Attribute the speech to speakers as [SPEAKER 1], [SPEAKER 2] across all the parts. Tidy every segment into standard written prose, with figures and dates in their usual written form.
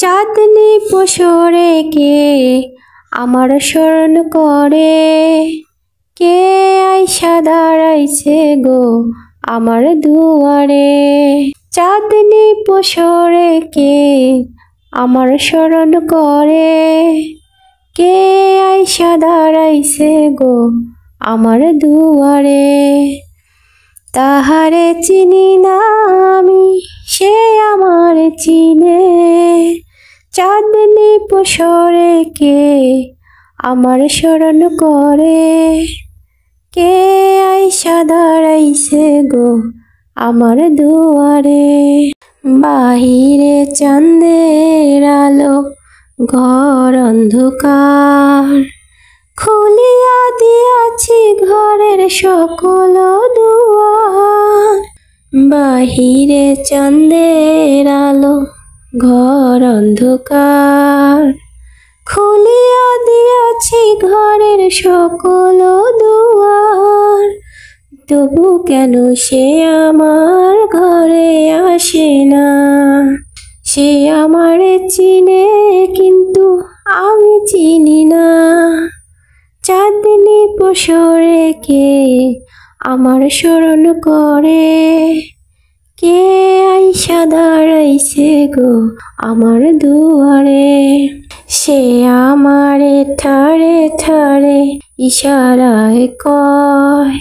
[SPEAKER 1] চাঁদনি পশরে কে আমার স্মরণ করে, কে আইসা দাঁড়াইছে গো আমার দুয়ারে। চাঁদনি পশরে কে আমার স্মরণ করে, কে আইসা দাঁড়াইছে গো আমার দুয়ারে। তাহারে চিনি না আমি, সে আমার চিনে। চাঁদনি পশরে কে আমার স্মরণ করে, কে আইসা দাঁড়াইছে গো আমার দুয়ারে। বাহিরে চাঁদের আলো, ঘর অন্ধকার, খুলিয়া দিয়াছি ঘরের সকল দুয়ার। বাহিরে চাঁদের আলো, ঘর অন্ধকার, খুলিয়া দিয়াছি ঘরের সকল দুয়ার। তবু কেন সে আমার ঘরে আসে না? সে আমারে চিনে কিন্তু আমি চিনি না। চাঁদনি পশরে কে আমার স্মরণ করে, কে আইসা দাঁড়াইছে গো আমার দুয়ারে। সে আমারে ঠারে ঠারে ইশারায় কয়,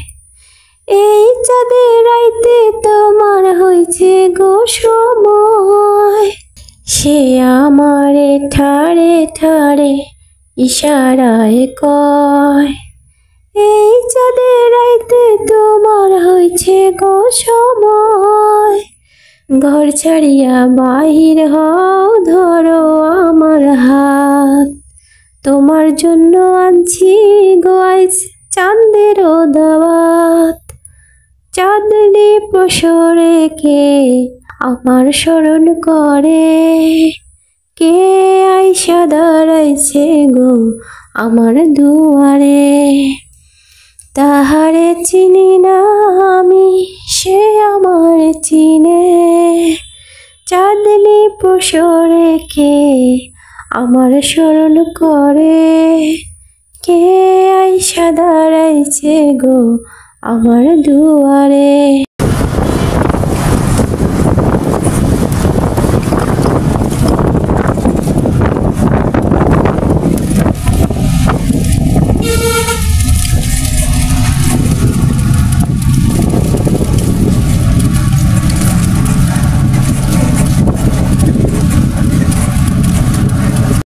[SPEAKER 1] এই চাঁদের রাইতে তোমার হইছে গো সময়। সে আমারে ঠারে ঠারে ইশারায় কয়, এই চাঁদের রাইতে তোমার হইছে গো সময়। ঘর ছাড়িয়া বাহির হও, ধরো আমার হাত, তোমার জন্য আনছি গো আইজ চাঁদের দাওয়াত। চাঁদনি পশরে কে আমার স্মরণ করে, কে আইসা দাঁড়াইছে গো আমার দুয়ারে। তাহারে চিনি না আমি, সে আমার চিনে। চাঁদনি পশরে কে আমার স্মরণ করে, কে আইসা দাঁড়াইছে গো আমার দুয়ারে।